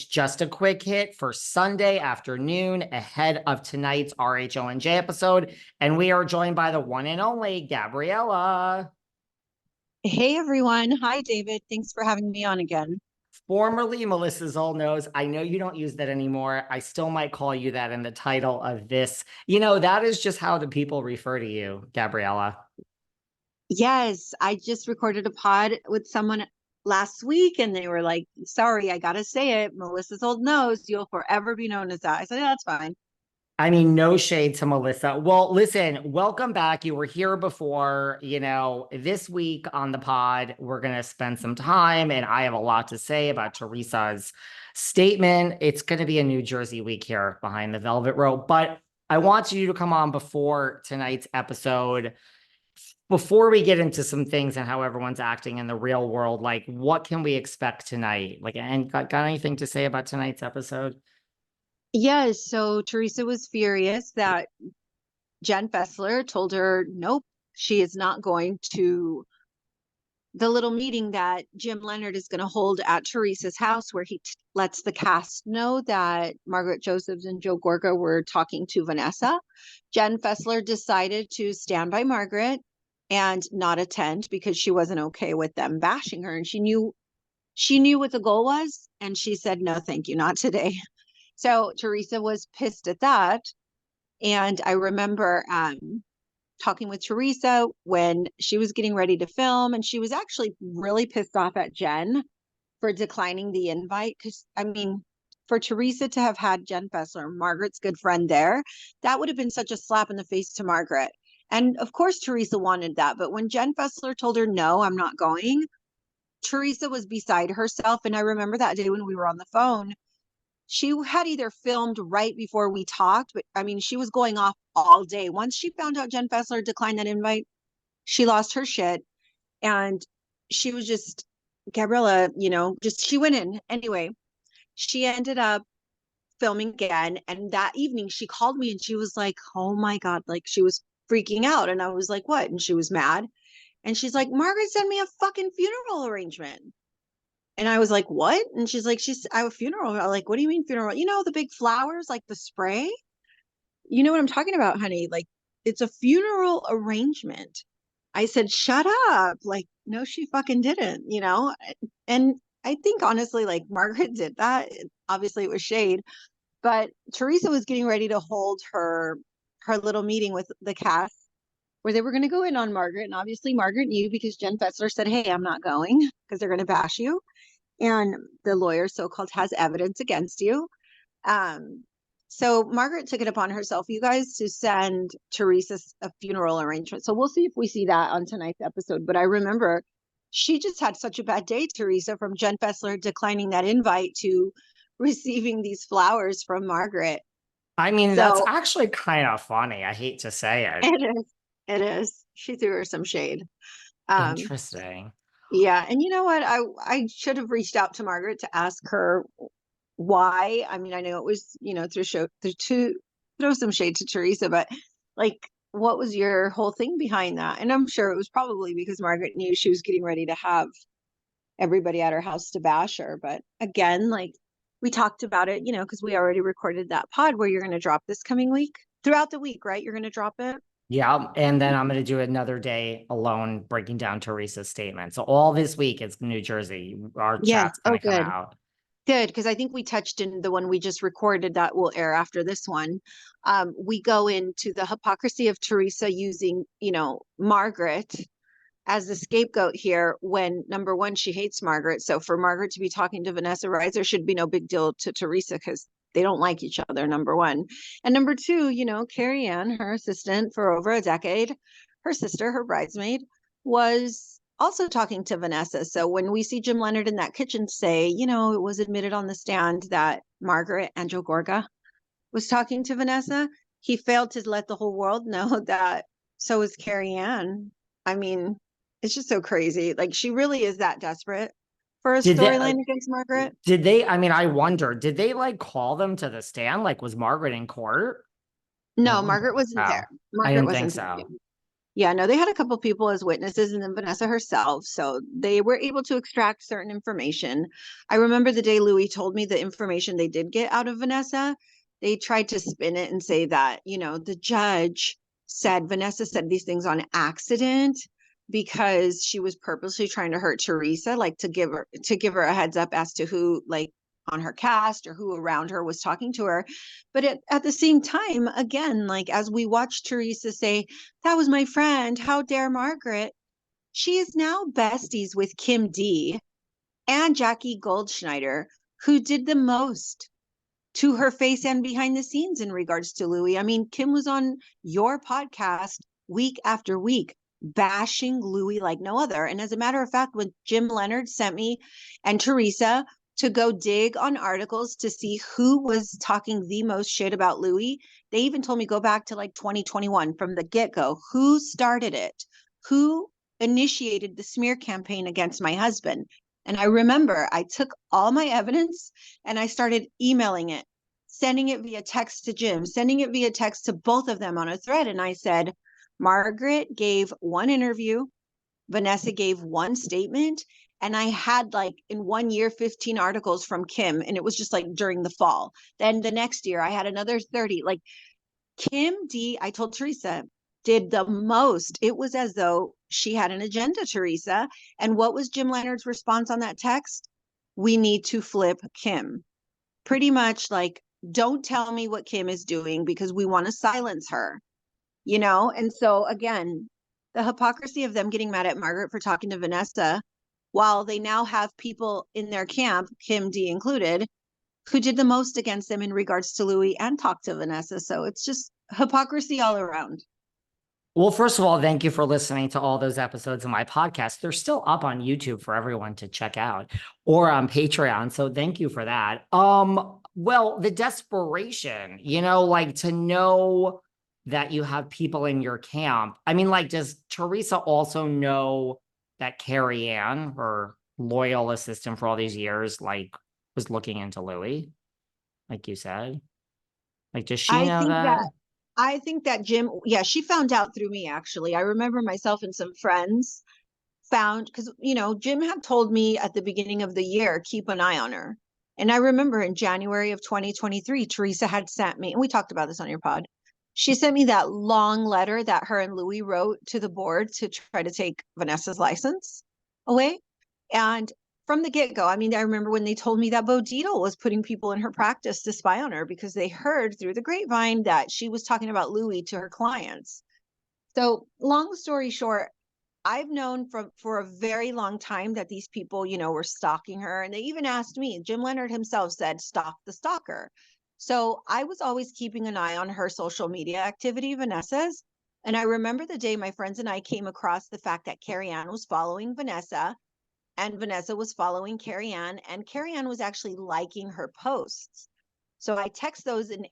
It's just a quick hit for Sunday afternoon ahead of tonight's RHONJ episode. And we are joined by the one and only Gabriella, Hey everyone. Hi David. Thanks for having me on again. formerly Melissa Zollnose. I know you don't use that anymore. I still might call you that in the title of this. That is just how the people refer to you, Gabriella. Yes, I just recorded a pod with someone last week and they were like, sorry, I gotta say it. Melissa's old nose. You'll forever be known as that. I said, yeah, that's fine. I mean, no shade to Melissa. Well, listen, welcome back. You were here before. This week on the pod, we're going to spend some time, and I have a lot to say about Teresa's statement. It's going to be a New Jersey week here behind the velvet rope, but I want you to come on before tonight's episode. Before we get into some things and how everyone's acting in the real world, like what can we expect tonight? And got anything to say about tonight's episode? Yes, so Teresa was furious that Jen Fessler told her, nope, she is not going to the little meeting that Jim Leonard is going to hold at Teresa's house, where he lets the cast know that Margaret Josephs and Joe Gorga were talking to Vanessa. Jen Fessler decided to stand by Margaret and not attend because she wasn't okay with them bashing her, and she knew what the goal was, and she said, no, thank you, not today. So Teresa was pissed at that. And I remember talking with Teresa when she was getting ready to film, and she was actually really pissed off at Jen for declining the invite. Because, I mean, for Teresa to have had Jen Fessler, Margaret's good friend there, that would have been such a slap in the face to Margaret. And of course, Teresa wanted that. But when Jen Fessler told her, no, I'm not going, Teresa was beside herself. And I remember that day when we were on the phone, she had either filmed right before we talked, but I mean, she was going off all day. Once she found out Jen Fessler declined that invite, she lost her shit. And she was just, Gabriella, she went in. Anyway, she ended up filming again. And that evening she called me and she was like, oh my God, like she was freaking out. And I was like, what? And she was mad. And she's like, Margaret sent me a fucking funeral arrangement. And I was like, what? And she's like, I have a funeral. I'm like, what do you mean funeral? The big flowers, like the spray? You know what I'm talking about, honey? Like, it's a funeral arrangement. I said, shut up. Like, no, she fucking didn't. And I think honestly, like Margaret did that. Obviously it was shade, but Teresa was getting ready to hold her little meeting with the cast where they were going to go in on Margaret. And obviously Margaret knew because Jen Fessler said, hey, I'm not going because they're going to bash you. And the lawyer so-called has evidence against you. Um, so Margaret took it upon herself, you guys, to send Teresa a funeral arrangement. So we'll see if we see that on tonight's episode. But I remember she just had such a bad day, Teresa, from Jen Fessler declining that invite to receiving these flowers from Margaret. I mean, that's So actually kind of funny. I hate to say it. it is. It is. She threw her some shade. Um, Interesting. yeah, and you know what? I should have reached out to Margaret to ask her why. I mean, I know it was, to throw some shade to Teresa, but like, what was your whole thing behind that? And I'm sure it was probably because Margaret knew she was getting ready to have everybody at her house to bash her. But again, like we talked about it, because we already recorded that pod where you're going to drop this coming week throughout the week, right? You're going to drop it. Yeah. And then I'm going to do another day alone breaking down Teresa's statement. So all this week it's New Jersey. Our Yes. chat's Oh, going to come good. out. Good, because I think we touched in the one we just recorded that will air after this one. We go into the hypocrisy of Teresa using, Margaret as the scapegoat here when number one, she hates Margaret. So for Margaret to be talking to Vanessa Reiser should be no big deal to Teresa because they don't like each other, number one. And number two, Carrie Ann, her assistant for over a decade, her sister, her bridesmaid, was also talking to Vanessa. So when we see Jim Leonard in that kitchen say, it was admitted on the stand that Margaret and Joe Gorga was talking to Vanessa, he failed to let the whole world know that so is Carrie Ann. I mean, it's just so crazy. Like she really is that desperate for a Did they, storyline against Margaret. I mean, I wonder, did they like call them to the stand? Like, was Margaret in court? I No, wonder. Margaret wasn't Oh, there. I Margaret didn't think wasn't there. so. Yeah, no, they had a couple people as witnesses and then Vanessa herself. So they were able to extract certain information. I remember the day Louis told me the information they did get out of Vanessa, they tried to spin it and say that, the judge said Vanessa said these things on accident because she was purposely trying to hurt Teresa, like to give her a heads up as to who like on her cast or who around her was talking to her. But at the same time, again, like as we watch Teresa say, that was my friend. How dare Margaret? She is now besties with Kim D and Jackie Goldschneider, who did the most to her face and behind the scenes in regards to Louis. I mean, Kim was on your podcast week after week bashing Louis like no other. And as a matter of fact, when Jim Leonard sent me and Teresa to go dig on articles to see who was talking the most shit about Louis, they even told me go back to like 2021 from the get-go. Who started it? Who initiated the smear campaign against my husband? And I remember I took all my evidence and I started emailing it, sending it via text to Jim, sending it via text to both of them on a thread. And I said, Margaret gave one interview, Vanessa gave one statement, and I had like in 1 year 15 articles from Kim, and it was just like during the fall. Then the next year I had another 30. Like Kim D, I told Teresa, did the most. It was as though she had an agenda, Teresa. And what was Jim Leonard's response on that text? We need to flip Kim. Pretty much like, don't tell me what Kim is doing because we want to silence her, And so again, the hypocrisy of them getting mad at Margaret for talking to Vanessa, while they now have people in their camp, Kim D included, who did the most against them in regards to Louis and talked to Vanessa. So it's just hypocrisy all around. Well, first of all, thank you for listening to all those episodes of my podcast. They're still up on YouTube for everyone to check out or on Patreon. So thank you for that. Well, the desperation, like to know that you have people in your camp. I mean, like, does Teresa also know that Carrie Ann, her loyal assistant for all these years, like was looking into Louis, like you said? Like, does she I know think that? that I think that Jim, yeah, she found out through me actually. I remember myself and some friends found because Jim had told me at the beginning of the year, keep an eye on her. And I remember in January of 2023, Teresa had sent me, and we talked about this on your pod. She sent me that long letter that her and Louis wrote to the board to try to take Vanessa's license away. And from the get-go, I mean, I remember when they told me that Bo Dietl was putting people in her practice to spy on her because they heard through the grapevine that she was talking about Louis to her clients. So long story short, I've known for a very long time that these people, were stalking her. And they even asked me, Jim Leonard himself said, stalk the stalker. So I was always keeping an eye on her social media activity, Vanessa's. And I remember the day my friends and I came across the fact that Carrie Ann was following Vanessa and Vanessa was following Carrie Ann, and Carrie Ann was actually liking her posts. So I text those in